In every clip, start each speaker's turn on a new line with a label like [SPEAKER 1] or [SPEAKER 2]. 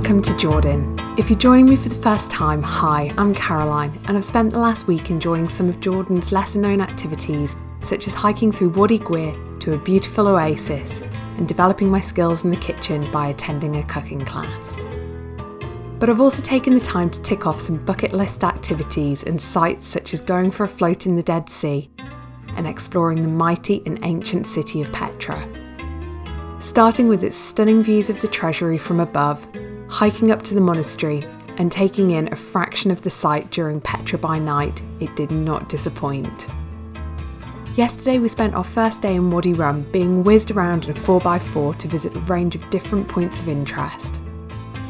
[SPEAKER 1] Welcome to Jordan. If you're joining me for the first time, hi, I'm Caroline, and I've spent the last week enjoying some of Jordan's lesser known activities, such as hiking through Wadi Rum to a beautiful oasis, and developing my skills in the kitchen by attending a cooking class. But I've also taken the time to tick off some bucket list activities and sites such as going for a float in the Dead Sea and exploring the mighty and ancient city of Petra. Starting with its stunning views of the treasury from above, hiking up to the monastery and taking in a fraction of the site during Petra by night, it did not disappoint. Yesterday we spent our first day in Wadi Rum being whizzed around in a 4x4 to visit a range of different points of interest.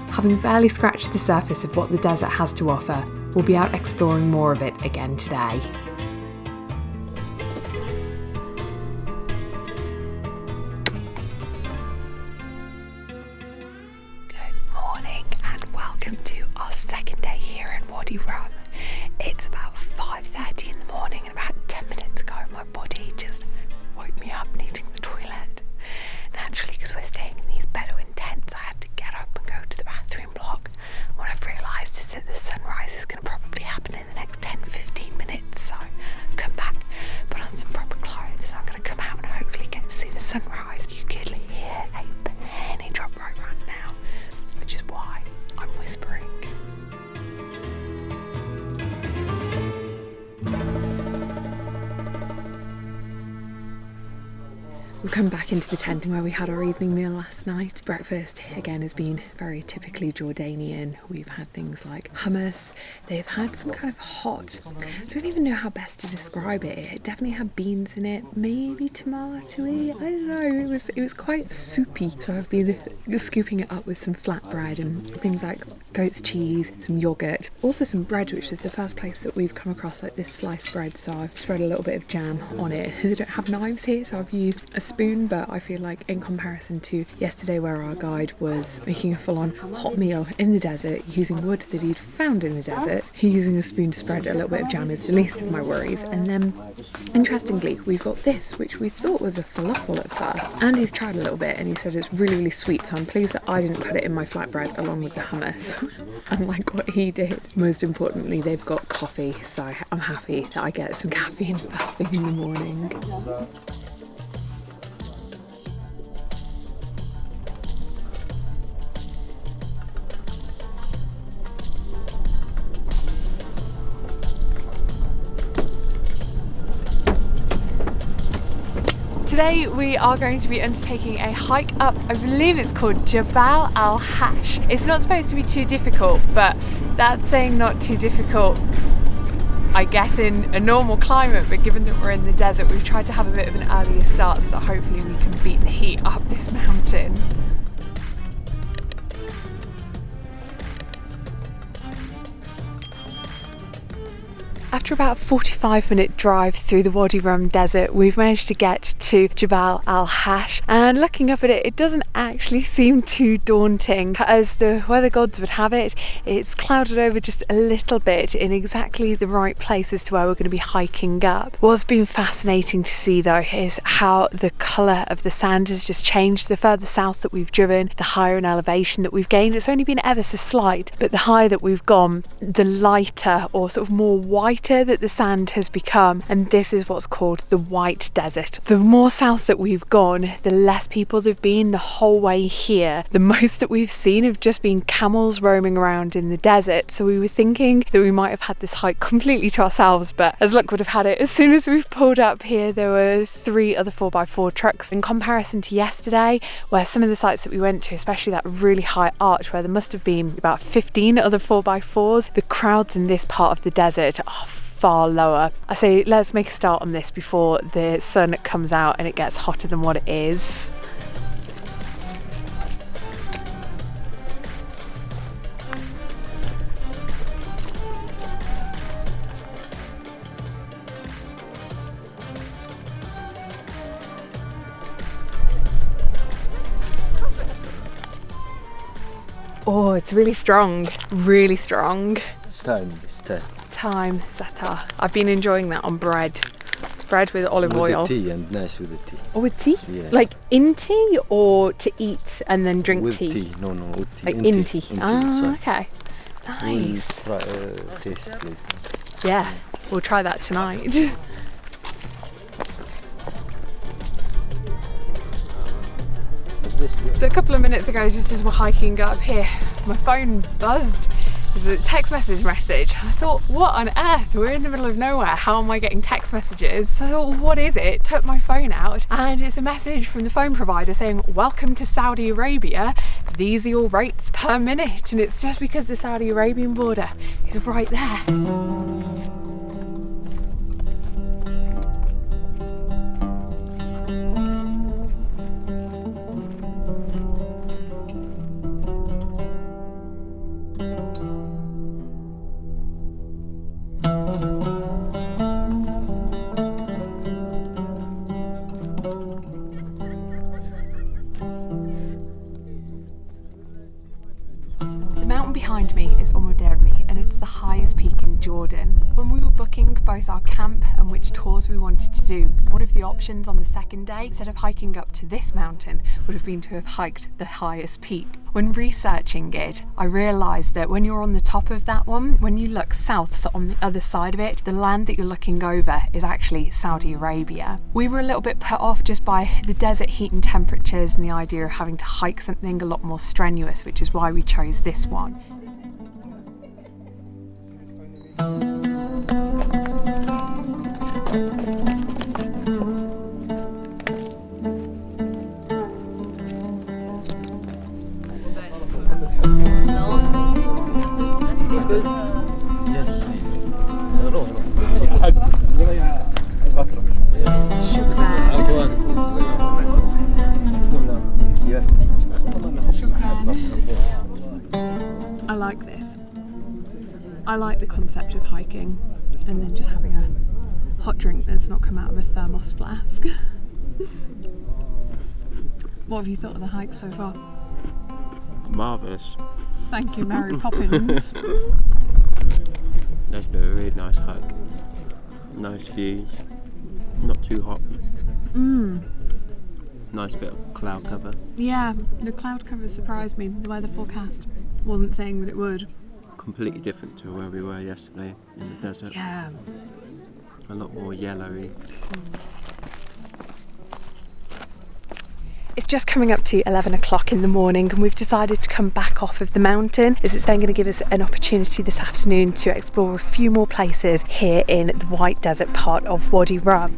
[SPEAKER 1] Having barely scratched the surface of what the desert has to offer, we'll be out exploring more of it again today.
[SPEAKER 2] To our second day here in Wadi Rum. It's about 5:30 in the morning, and about 10 minutes ago my body just woke me up needing the toilet. Naturally, because we're staying in these Bedouin tents, I had to get up and go to the bathroom block. What I've realised is that the sunrise is going to probably happen in the next 10-15 minutes, so come back, put on some proper clothes, and I'm going to come out and hopefully get to see the sunrise. You could hear a penny drop right now, which is why I'm whispering. We've come back into the tent where we had our evening meal last night. Breakfast, again, has been very typically Jordanian. We've had things like hummus. They've had some kind of hot, I don't even know how best to describe it. It definitely had beans in it, maybe tomatoey, I don't know. It was quite soupy. So I've been scooping it up with some flatbread and things like goat's cheese, some yogurt, also some bread, which is the first place that we've come across like this sliced bread. So I've spread a little bit of jam on it. They don't have knives here, so I've used a spoon, but I feel like in comparison to yesterday where our guide was making a full-on hot meal in the desert using wood that he'd found in the desert, using a spoon to spread a little bit of jam is the least of my worries. And then interestingly we've got this, which we thought was a falafel at first. Andy's tried a little bit and he said it's really, really sweet, so I'm pleased that I didn't put it in my flatbread along with the hummus unlike what he did. Most importantly, they've got coffee, so I'm happy that I get some caffeine first thing in the morning. Today we are going to be undertaking a hike up, I believe it's called Jabal Al Hash. It's not supposed to be too difficult, but that's saying not too difficult, I guess, in a normal climate, but given that we're in the desert, we've tried to have a bit of an earlier start so that hopefully we can beat the heat up this mountain. After about a 45-minute drive through the Wadi Rum desert, we've managed to get to Jabal Al Hash, and looking up at it, it doesn't actually seem too daunting. As the weather gods would have it, it's clouded over just a little bit in exactly the right place as to where we're going to be hiking up. What's been fascinating to see though is how the colour of the sand has just changed. The further south that we've driven, the higher in elevation that we've gained. It's only been ever so slight, but the higher that we've gone, the lighter or sort of more white that the sand has become, and this is what's called the White Desert. The more south that we've gone, the less people there've been the whole way here. The most that we've seen have just been camels roaming around in the desert, so we were thinking that we might have had this hike completely to ourselves, but as luck would have had it, as soon as we've pulled up here there were 3 other 4x4 trucks. In comparison to yesterday, where some of the sites that we went to, especially that really high arch where there must have been about 15 other 4x4s, the crowds in this part of the desert are far lower. I say let's make a start on this before the sun comes out and it gets hotter than what it is. Oh, it's really strong, really strong.
[SPEAKER 3] Thyme,
[SPEAKER 2] Thyme, zatar. I've been enjoying that on bread. bread with olive oil.
[SPEAKER 3] With the tea, and nice with the tea.
[SPEAKER 2] Or with tea?
[SPEAKER 3] Yeah.
[SPEAKER 2] Like in tea or to eat and then drink
[SPEAKER 3] with
[SPEAKER 2] tea?
[SPEAKER 3] tea. No, with tea.
[SPEAKER 2] Like in tea.
[SPEAKER 3] Sorry.
[SPEAKER 2] Okay.
[SPEAKER 3] We'll
[SPEAKER 2] Nice.
[SPEAKER 3] try, taste later.
[SPEAKER 2] Yeah, we'll try that tonight. So a couple of minutes ago, just as we're hiking up here, my phone buzzed. There's a text message. I thought, what on earth? We're in the middle of nowhere. How am I getting text messages? So I thought, well, what is it? Took my phone out and it's a message from the phone provider saying, welcome to Saudi Arabia. These are your rates per minute. And it's just because the Saudi Arabian border is right there. The mountain behind me is Um Addami, and it's the highest peak in Jordan. When we were booking both our camp and which tours we wanted to do, one of the options on the second day, instead of hiking up to this mountain, would have been to have hiked the highest peak. When researching it, I realised that when you're on the top of that one, when you look south, so on the other side of it, the land that you're looking over is actually Saudi Arabia. We were a little bit put off just by the desert heat and temperatures and the idea of having to hike something a lot more strenuous, which is why we chose this one. I like this. I like the concept of hiking and then just having a hot drink that's not come out of a thermos flask. What have you thought of the hike so far?
[SPEAKER 4] Marvellous.
[SPEAKER 2] Thank you, Mary Poppins.
[SPEAKER 4] That's been a really nice hike. Nice views. Not too hot. Nice bit of cloud cover.
[SPEAKER 2] Yeah, the cloud cover surprised me. The weather forecast wasn't saying that it would.
[SPEAKER 4] Completely different to where we were yesterday in the desert.
[SPEAKER 2] Yeah.
[SPEAKER 4] A lot more yellowy.
[SPEAKER 2] It's just coming up to 11 o'clock in the morning and we've decided to come back off of the mountain, as it's then going to give us an opportunity this afternoon to explore a few more places here in the White Desert part of Wadi Rum.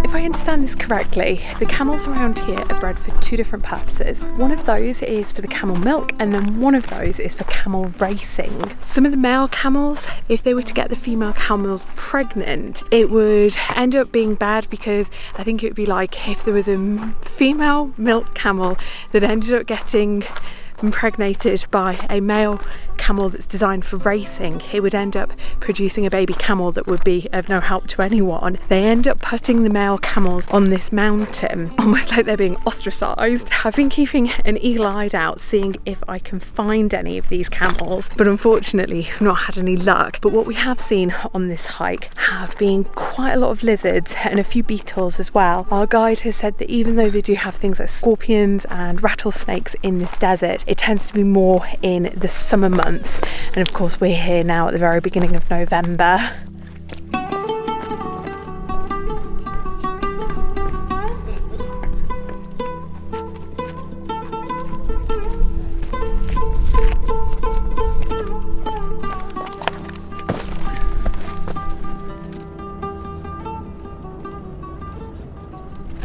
[SPEAKER 2] If I understand this correctly, the camels around here are bred for two different purposes. One of those is for the camel milk, and then one of those is for camel racing. Some of the male camels, if they were to get the female camels pregnant, it would end up being bad, because I think it would be like if there was a female milk camel that ended up getting impregnated by a male camel that's designed for racing, it would end up producing a baby camel that would be of no help to anyone. They end up putting the male camels on this mountain, almost like they're being ostracised. I've been keeping an eagle eye out, seeing if I can find any of these camels, but unfortunately we've not had any luck. But what we have seen on this hike have been quite a lot of lizards and a few beetles as well. Our guide has said that even though they do have things like scorpions and rattlesnakes in this desert, it tends to be more in the summer months, and of course we're here now at the very beginning of November.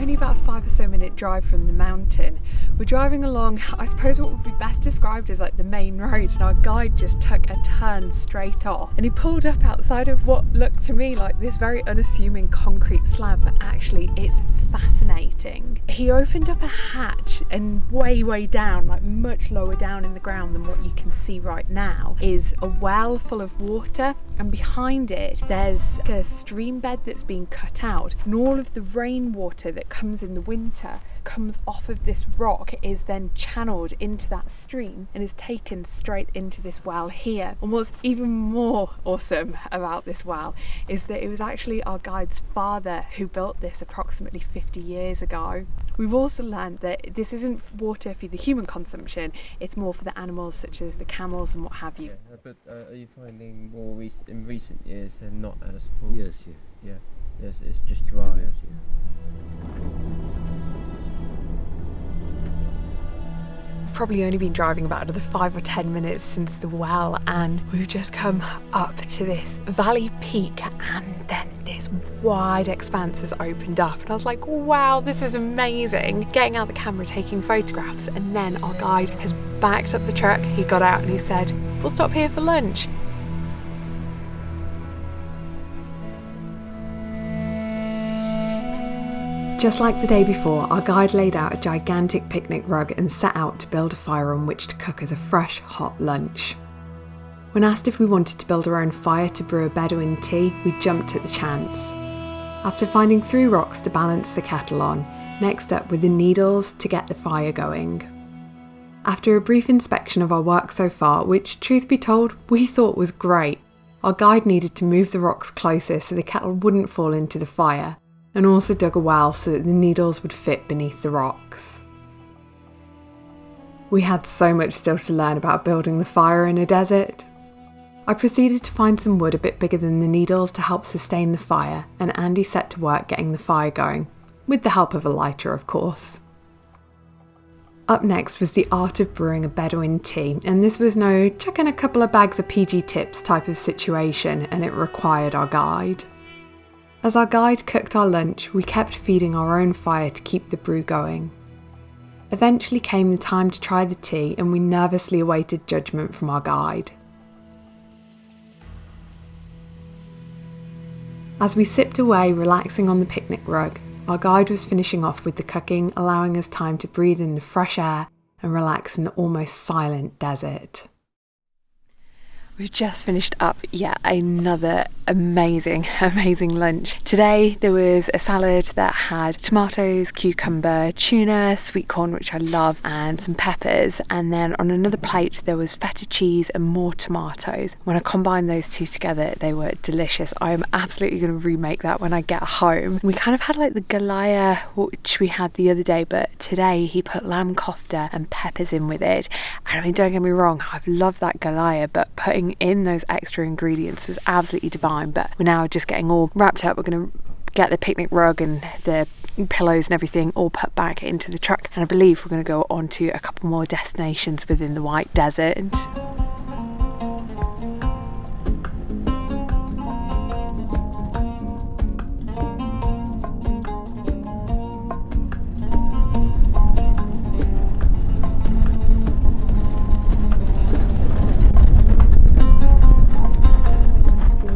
[SPEAKER 2] Only about 5 or so minute drive from the mountain. We're driving along, I suppose what would be best described as like the main road, and our guide just took a turn straight off and he pulled up outside of what looked to me like this very unassuming concrete slab, but actually it's fascinating. He opened up a hatch, and way down, like much lower down in the ground than what you can see right now, is a well full of water, and behind it there's a stream bed that's been cut out, and all of the rainwater that comes in the winter comes off of this rock, is then channeled into that stream and is taken straight into this well here. And what's even more awesome about this well is that it was actually our guide's father who built this approximately 50 years ago. We've also learned that this isn't water for the human consumption, it's more for the animals such as the camels and what have you.
[SPEAKER 4] Yeah, but are you finding more in recent years they're not as full?
[SPEAKER 3] Yes, yeah.
[SPEAKER 4] Yeah, yes, it's just dry.
[SPEAKER 3] Yes, yeah.
[SPEAKER 2] Probably only been driving about another 5 or 10 minutes since the well, and we've just come up to this valley peak, and then this wide expanse has opened up, and I was like, wow, this is amazing. Getting out the camera, taking photographs, and then our guide has backed up the truck. He got out and he said, we'll stop here for lunch.
[SPEAKER 1] Just like the day before, our guide laid out a gigantic picnic rug and set out to build a fire on which to cook us a fresh, hot lunch. When asked if we wanted to build our own fire to brew a Bedouin tea, we jumped at the chance. After finding 3 rocks to balance the kettle on, next up were the needles to get the fire going. After a brief inspection of our work so far, which, truth be told, we thought was great, our guide needed to move the rocks closer so the kettle wouldn't fall into the fire, and also dug a well so that the needles would fit beneath the rocks. We had so much still to learn about building the fire in a desert. I proceeded to find some wood a bit bigger than the needles to help sustain the fire, and Andy set to work getting the fire going, with the help of a lighter of course. Up next was the art of brewing a Bedouin tea, and this was no chuck in a couple of bags of PG tips type of situation, and it required our guide. As our guide cooked our lunch, we kept feeding our own fire to keep the brew going. Eventually came the time to try the tea, and we nervously awaited judgment from our guide. As we sipped away, relaxing on the picnic rug, our guide was finishing off with the cooking, allowing us time to breathe in the fresh air and relax in the almost silent desert.
[SPEAKER 2] We've just finished up yet another amazing lunch. Today there was a salad that had tomatoes, cucumber, tuna, sweet corn, which I love, and some peppers. And then on another plate there was feta cheese and more tomatoes. When I combined those two together, they were delicious. I am absolutely going to remake that when I get home. We kind of had like the galaya, which we had the other day, but today he put lamb kofta and peppers in with it. And I mean, don't get me wrong, I've loved that galaya, but putting in those extra ingredients was absolutely divine. But we're now just getting all wrapped up. We're going to get the picnic rug and the pillows and everything all put back into the truck, and I believe we're going to go on to a couple more destinations within the White Desert.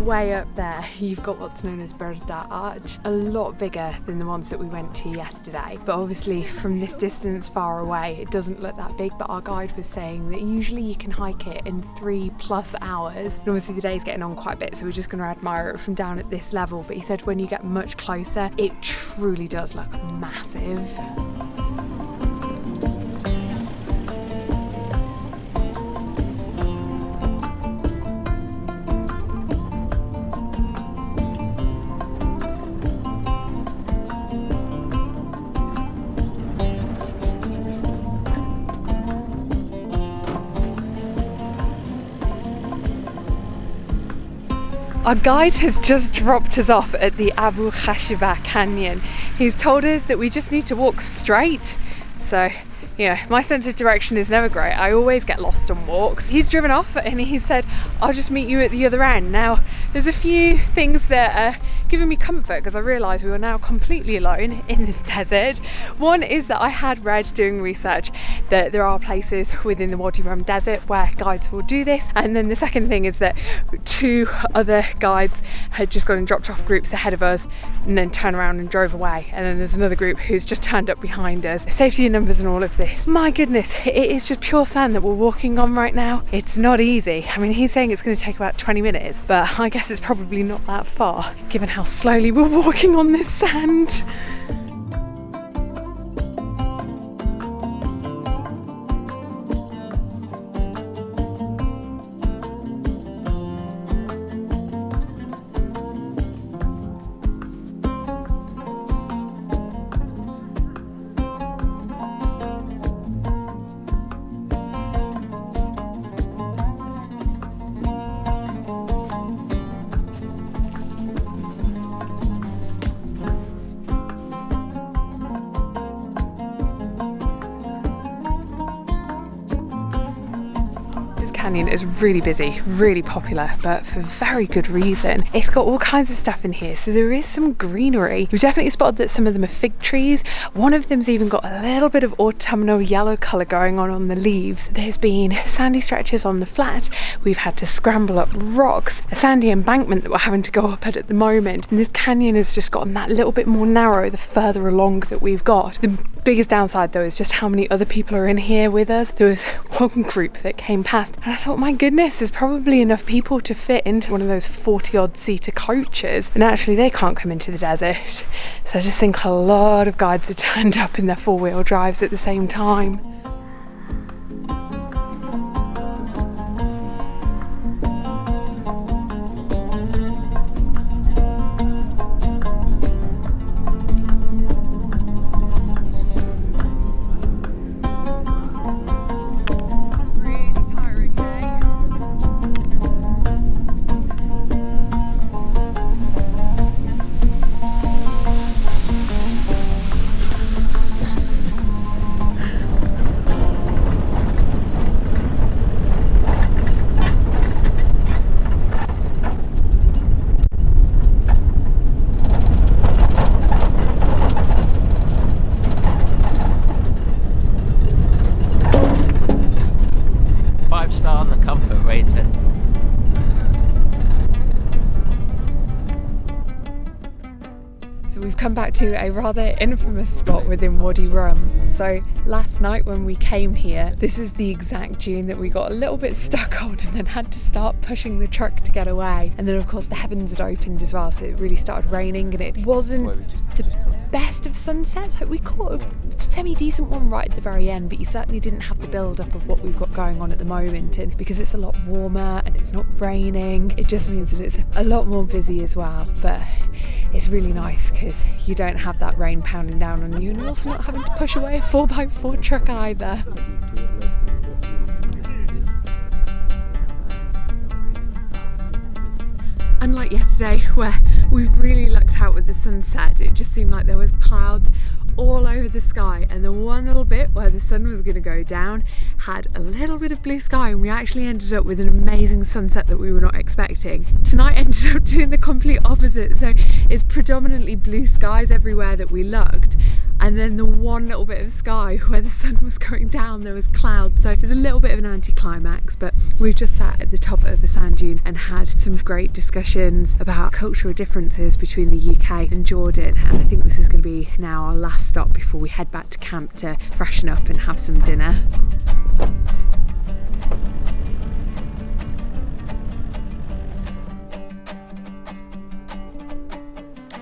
[SPEAKER 2] Way up there, you've got what's known as Burdah Arch, a lot bigger than the ones that we went to yesterday. But obviously from this distance far away, it doesn't look that big, but our guide was saying that usually you can hike it in 3+ hours. And obviously the day's getting on quite a bit, so we're just going to admire it from down at this level. But he said when you get much closer, it truly does look massive. Our guide has just dropped us off at the Abu Khashaba Canyon. He's told us that we just need to walk straight. So, you know, my sense of direction is never great. I always get lost on walks. He's driven off and he said, I'll just meet you at the other end. Now, There's a few things that are giving me comfort because I realise we are now completely alone in this desert. One is that I had read doing research that there are places within the Wadi Rum desert where guides will do this, and then the second thing is that 2 other guides had just gone and dropped off groups ahead of us and then turned around and drove away, and then there's another group who's just turned up behind us. Safety in numbers and all of this. My goodness, it is just pure sand that we're walking on right now. It's not easy. I mean, he's saying it's going to take about 20 minutes, but I guess it's probably not that far given how slowly we're walking on this sand. Canyon is really busy, really popular, but for very good reason. It's got all kinds of stuff in here, so there is some greenery. We've definitely spotted that some of them are fig trees. One of them's even got a little bit of autumnal yellow colour going on the leaves. There's been sandy stretches on the flat. We've had to scramble up rocks, a sandy embankment that we're having to go up at the moment, and this canyon has just gotten that little bit more narrow the further along that we've got. The biggest downside though is just how many other people are in here with us. There was one group that came past and I thought, my goodness, there's probably enough people to fit into one of those 40 odd seater coaches, and actually they can't come into the desert. So I just think a lot of guides are turned up in their 4-wheel drives at the same time. Come back to a rather infamous spot within Wadi Rum. So last night when we came here, this is the exact dune that we got a little bit stuck on and then had to start pushing the truck to get away. And then of course the heavens had opened as well, so it really started raining and it wasn't the best of sunsets. Like, we caught a semi-decent one right at the very end, but you certainly didn't have the build-up of what we've got going on at the moment. And because it's a lot warmer and it's not raining, it just means that it's a lot more busy as well. But it's really nice because you don't have that rain pounding down on you, and you're also not having to push away a 4x4 truck either. Unlike yesterday where we really lucked out with the sunset, it just seemed like there was clouds all over the sky, and the one little bit where the sun was going to go down had a little bit of blue sky, and we actually ended up with an amazing sunset that we were not expecting. Tonight ended up doing the complete opposite, so it's predominantly blue skies everywhere that we looked, and then the one little bit of sky where the sun was going down there was clouds, so there's a little bit of an anticlimax. But we've just sat at the top of a sand dune and had some great discussions about cultural differences between the UK and Jordan, and I think this is going to be now our last stop before we head back to camp to freshen up and have some dinner.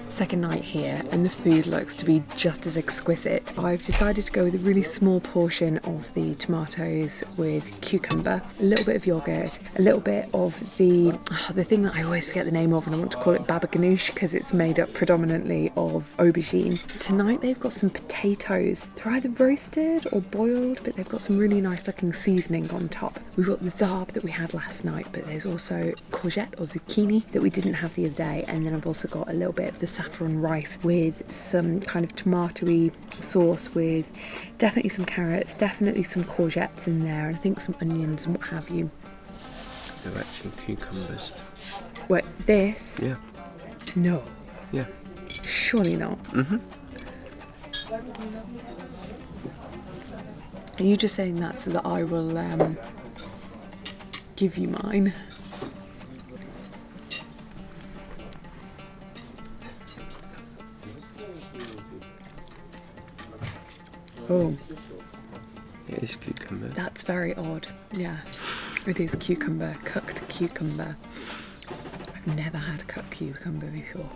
[SPEAKER 2] Second night here, and the food looks to be just as exquisite. I've decided to go with a really small portion of the tomatoes with cucumber, a little bit of yogurt, a little bit of the thing that I always forget the name of, and I want to call it baba ganoush because it's made up predominantly of aubergine. Tonight they've got some potatoes. They're either roasted or boiled, but they've got some really nice looking seasoning on top. We've got the Zarb that we had last night, but there's also courgette or zucchini that we didn't have the other day, and then I've also got a little bit of the saffron rice with some kind of tomatoey sauce with definitely some carrots, definitely some courgettes in there, and I think some onions and what have you.
[SPEAKER 4] They're actually cucumbers.
[SPEAKER 2] What, this?
[SPEAKER 4] Yeah.
[SPEAKER 2] No.
[SPEAKER 4] Yeah.
[SPEAKER 2] Surely not.
[SPEAKER 4] Mm-hmm.
[SPEAKER 2] Are you just saying that so that I will give you mine? Oh,
[SPEAKER 4] It is cucumber.
[SPEAKER 2] that's very odd. Yes, it is cucumber, cooked cucumber. I've never had cooked cucumber before.